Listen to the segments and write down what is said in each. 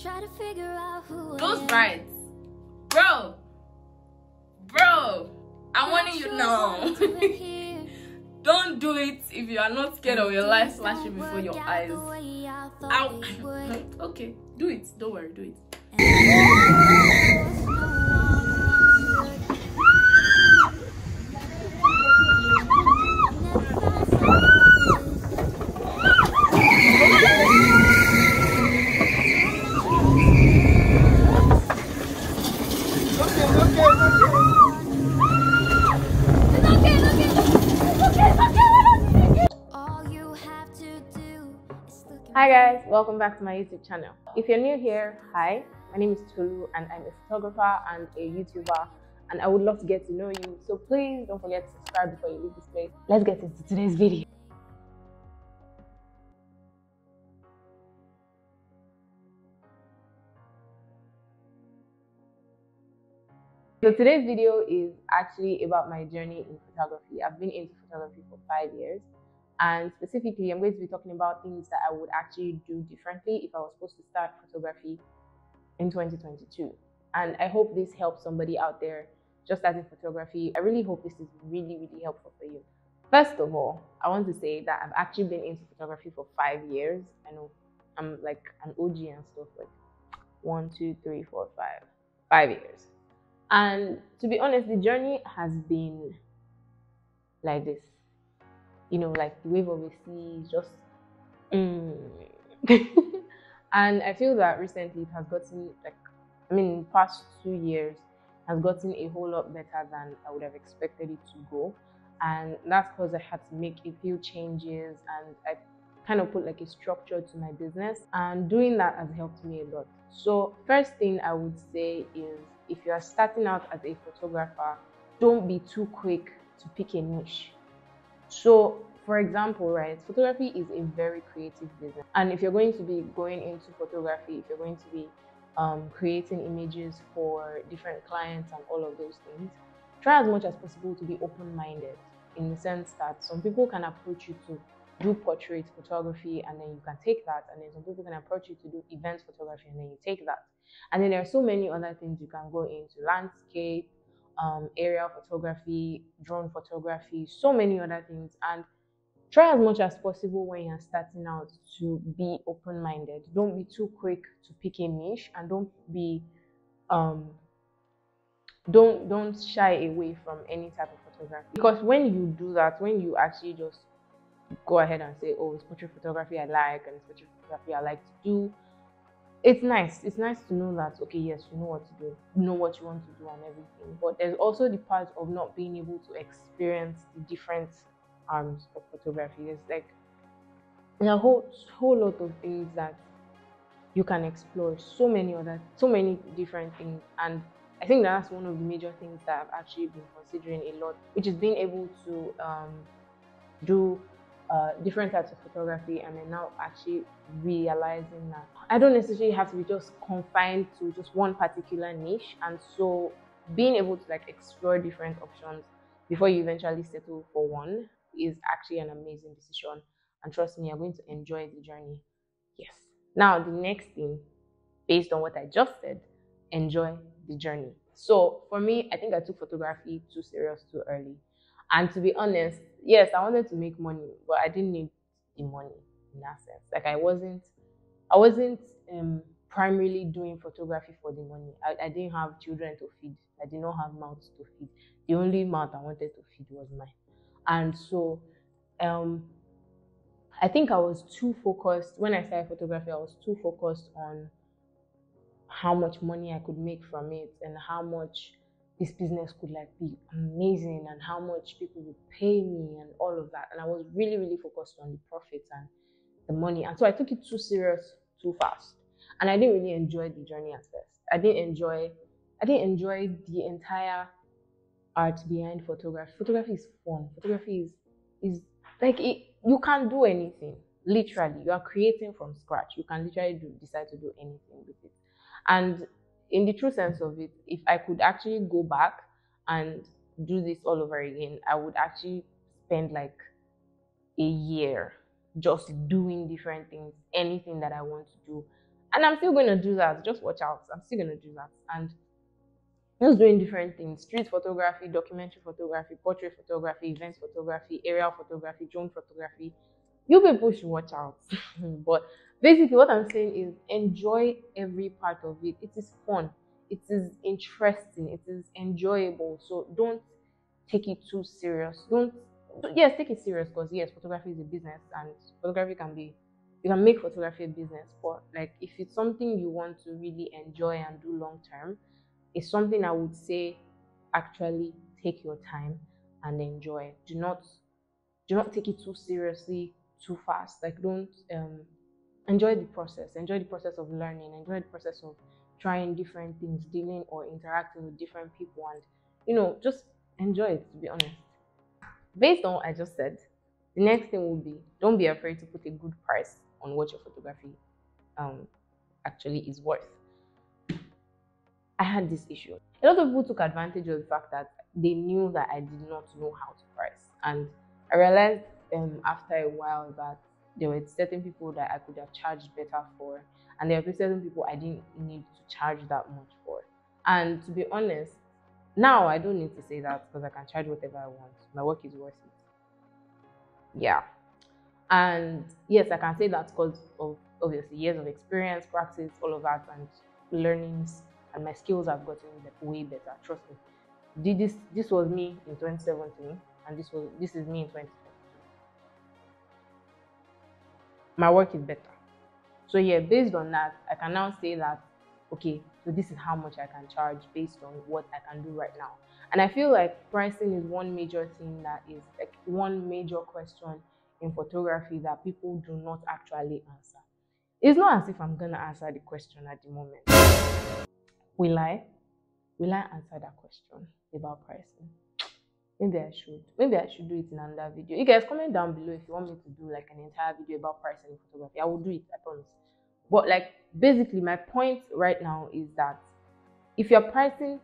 Try to figure out who Those brides, bro, I'm warning you now. Don't do it if you are not scared of your life flashing before your eyes. Ow. Okay, do it. Don't worry, do it. Hi guys, welcome back to my YouTube channel. If you're new here, hi, my name is Tolu and I'm a photographer and a YouTuber, and I would love to get to know you. So please don't forget to subscribe before you leave this place. Let's get into today's video. So today's video is actually about my journey in photography. I've been into photography for 5 years. And specifically, I'm going to be talking about things that I would actually do differently if I was supposed to start photography in 2022. And I hope this helps somebody out there just starting photography. I really hope this is really helpful for you. First of all, I want to say that I've actually been into photography for 5 years. I know I'm like an OG and stuff, like 1, 2, 3, 4, 5 years. And to be honest, the journey has been like this. You know, like the wave of a sea, just and I feel that recently it has gotten, like, I mean, the past 2 years has gotten a whole lot better than I would have expected it to go. And that's because I had to make a few changes and I kind of put like a structure to my business, and doing that has helped me a lot. So first thing I would say is, if you are starting out as a photographer, don't be too quick to pick a niche. So, for example, right, photography is a very creative business. And if you're going to be going into photography, if you're going to be creating images for different clients and all of those things, try as much as possible to be open-minded, in the sense that some people can approach you to do portrait photography and then you can take that. And then some people can approach you to do event photography and then you take that. And then there are so many other things you can go into: landscape, aerial photography, drone photography, so many other things. And try as much as possible when you're starting out to be open-minded. Don't be too quick to pick a niche, and don't be don't shy away from any type of photography. Because when you do that, when you actually just go ahead and say, oh, it's portrait photography I like and it's portrait photography I like to do, it's nice to know that, okay, yes, you know what to do, you know what you want to do and everything. But there's also the part of not being able to experience the different arms of photography. There's like a whole lot of things that you can explore, so many different things. And I think that's one of the major things that I've actually been considering a lot, which is being able to do different types of photography, and then now actually realizing that I don't necessarily have to be just confined to just one particular niche. And so being able to like explore different options before you eventually settle for one is actually an amazing decision. And trust me, you're going to enjoy the journey. Yes. Now, the next thing, based on what I just said, enjoy the journey. So for me, I think I took photography too serious too early. And to be honest, yes, I wanted to make money, but I didn't need the money in that sense. Like I wasn't primarily doing photography for the money. I didn't have children to feed. I did not have mouths to feed. The only mouth I wanted to feed was mine. And so I think I was too focused. When I started photography, I was too focused on how much money I could make from it and how much this business could like be amazing and how much people would pay me and all of that. And I was really focused on the profits and the money. And so I took it too serious too fast. And I didn't really enjoy the journey at first. I didn't enjoy the entire art behind photography. Photography is fun. Photography is like it, you can't do anything. Literally, you are creating from scratch. You can literally decide to do anything with it. And in the true sense of it, if I could actually go back and do this all over again, I would actually spend like a year just doing different things, anything that I want to do. And I'm still going to do that. Just watch out. I'm still going to do that. And just doing different things: street photography, documentary photography, portrait photography, event photography, aerial photography, drone photography. You people should watch out. But basically, what I'm saying is enjoy every part of it. It is fun, it is interesting, it is enjoyable. So don't take it too serious. Don't, yes, take it serious, because yes, photography is a business, and photography can be, you can make photography a business. But like, if it's something you want to really enjoy and do long term, it's something I would say actually take your time and enjoy. Do not take it too seriously, too fast. Like, don't enjoy the process. Enjoy the process of learning. Enjoy the process of trying different things, dealing or interacting with different people, and just enjoy it. To be honest, based on what I just said, the next thing will be, don't be afraid to put a good price on what your photography um actually is worth. I had this issue. A lot of people took advantage of the fact that they knew that I did not know how to price. And I realized after a while that there were certain people that I could have charged better for, and there were certain people I didn't need to charge that much for. And to be honest, now I don't need to say that, because I can charge whatever I want. My work is worth it. Yeah. And yes, I can say that because of obviously years of experience, practice, all of that, and learnings, and my skills have gotten way better. Trust me. This was me in 2017, and this is me in 2022. My work is better. So yeah, based on that, I can now say that, okay, so this is how much I can charge based on what I can do right now. And I feel like pricing is one major thing, that is like one major question in photography that people do not actually answer. It's not as if I'm gonna answer the question at the moment. Will I? Will I answer that question about pricing? Maybe I should. Maybe I should do it in another video. You guys comment down below if you want me to do like an entire video about pricing in photography. I will do it, I promise. But like, basically my point right now is that if you're pricing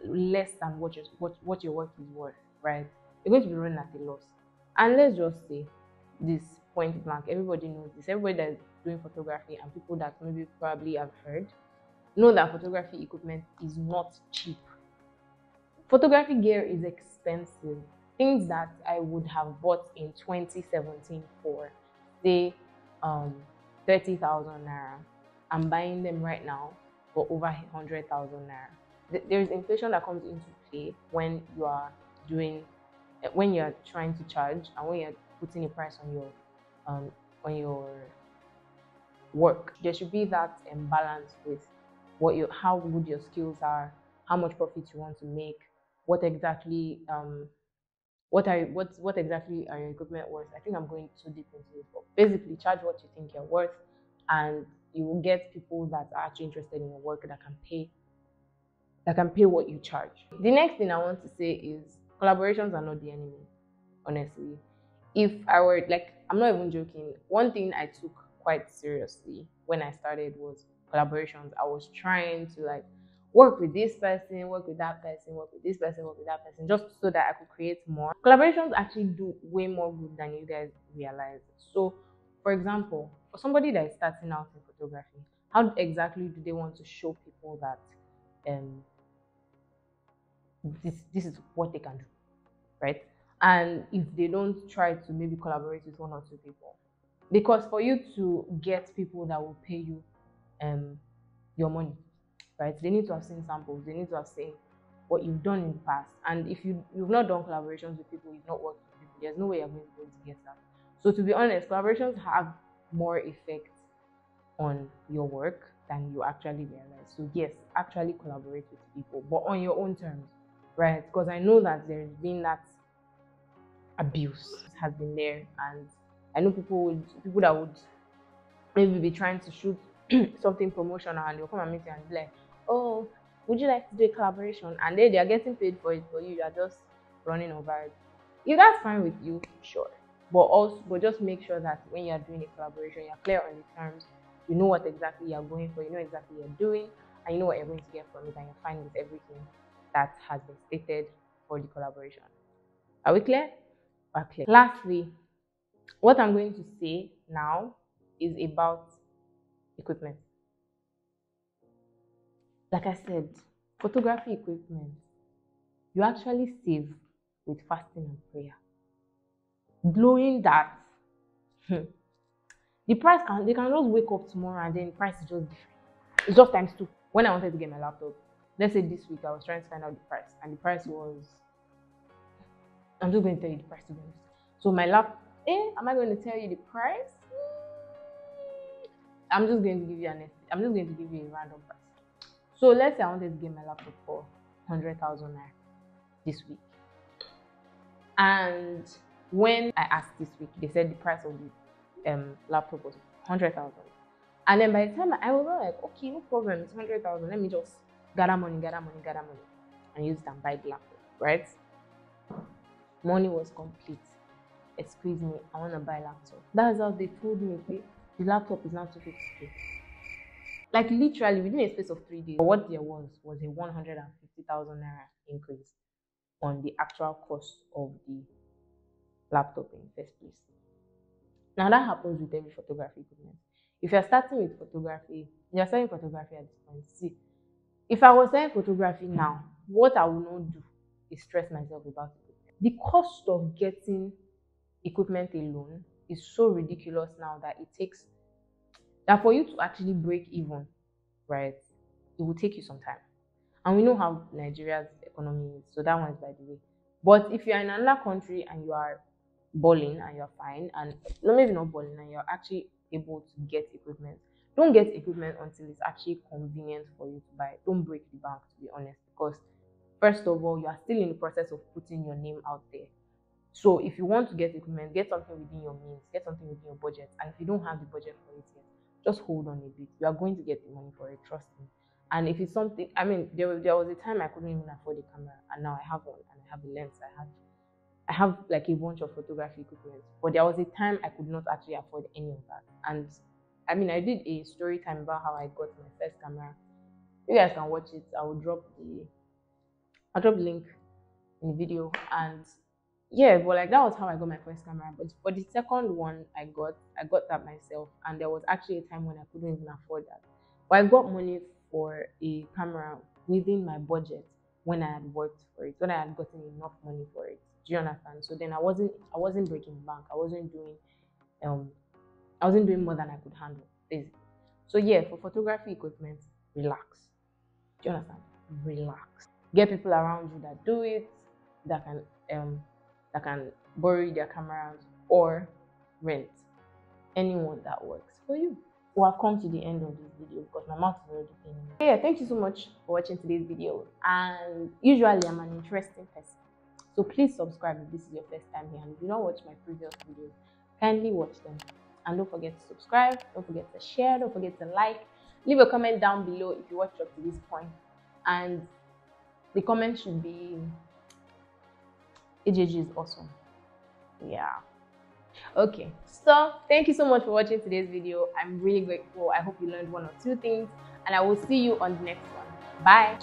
less than what your work is worth, right? You're going to be running at a loss. And let's just say this point blank, everybody knows this. Everybody that is doing photography, and people that maybe probably have heard, know that photography equipment is not cheap. Photography gear is expensive. Things that I would have bought in 2017 for, say, 30,000 naira, I'm buying them right now for over 100,000 naira. There is inflation that comes into play when you are trying to charge, and when you're putting a price on your work. There should be that imbalance with how good your skills are, how much profit you want to make, what exactly what exactly are your equipment worth. I think I'm going too deep into this, but basically charge what you think you're worth, and you will get people that are actually interested in your work, that can pay what you charge. The next thing I want to say is collaborations are not the enemy, honestly. If I were, like, I'm not even joking, one thing I took quite seriously when I started was collaborations. I was trying to like work with this person, work with that person, work with this person, work with that person, just so that I could create more. Collaborations actually do way more good than you guys realize. So, for example, for somebody that is starting out in photography, how exactly do they want to show people that this is what they can do, right? And if they don't try to maybe collaborate with one or two people, because for you to get people that will pay you your money, right, they need to have seen samples, they need to have seen what you've done in the past. And if you've not done collaborations with people, you've not worked with people, there's no way you're going to be able to get that. So to be honest, collaborations have more effect on your work than you actually realize. So yes, actually collaborate with people, but on your own terms, right? Because I know that there's been that abuse has been there, and I know people that would maybe be trying to shoot something promotional, and they'll come and meet you and be like, oh, would you like to do a collaboration? And they are getting paid for it, but you are just running over it. If that's fine with you, sure. But just make sure that when you're doing a collaboration, you're clear on the terms, you know what exactly you're going for, you know exactly what you're doing, and you know what you're going to get from it, and you're fine with everything that has been stated for the collaboration. Are we clear? We're clear. Lastly, what I'm going to say now is about equipment. Like I said, photography equipment, you actually save with fasting and prayer. Blowing that, the price they can just wake up tomorrow and then the price is just different. It's just times 2. When I wanted to get my laptop, let's say this week, I was trying to find out the price, and the price was, I'm just going to tell you the price to be honest. So my laptop, am I going to tell you the price? I'm just going to give you a random price. So let's say I wanted to get my laptop for 100,000 naira this week. And when I asked this week, they said the price of the laptop was 100,000. And then by the time I was like, okay, no problem, it's 100,000. Let me just gather money, and use it and buy the laptop, right? Money was complete. Excuse me, I want to buy a laptop. That's how they told me, okay, the laptop is now 250K. Like literally within a space of 3 days, what there was a 150,000 naira increase on the actual cost of the laptop in the first place. Now that happens with every photography equipment. If you're starting with photography, you're starting photography at this point. See, if I was starting photography now, what I will not do is stress myself about equipment. The cost of getting equipment alone is so ridiculous now that it takes that for you to actually break even, right? It will take you some time. And we know how Nigeria's economy is, so that one is by the way. But if you're in another country and you are balling and you're fine, and maybe not balling and you're actually able to get equipment, don't get equipment until it's actually convenient for you to buy. Don't break the bank, to be honest, because first of all, you are still in the process of putting your name out there. So if you want to get equipment, get something within your means, get something within your budget. And if you don't have the budget for it yet, just hold on a bit. You are going to get the money for it, trust me. And if it's something, I mean, there was a time I couldn't even afford a camera, and now I have one, and I have a lens. I have like a bunch of photography equipment, but there was a time I could not actually afford any of that. And I mean, I did a story time about how I got my first camera. You guys can watch it. I'll drop the link in the video. And yeah, but like that was how I got my first camera. But for the second one I got that myself, and there was actually a time when I couldn't even afford that. But I got money for a camera within my budget when I had worked for it, when I had gotten enough money for it. Do you understand? So then I wasn't breaking the bank. I wasn't doing more than I could handle, basically. So yeah, for photography equipment, relax. Do you understand? Relax. Get people around you that do it, that can borrow their cameras or rent. Anyone that works for you. We have come to the end of this video because my mouth is already paining me. Yeah, thank you so much for watching today's video. And usually I'm an interesting person, so please subscribe if this is your first time here and if you don't watch my previous videos, kindly watch them. And don't forget to subscribe, don't forget to share, don't forget to like, leave a comment down below if you watched up to this point. And the comment should be AJG is awesome. Yeah. Okay, so thank you so much for watching today's video. I'm really grateful. I hope you learned 1 or 2 things, and I will see you on the next one. Bye.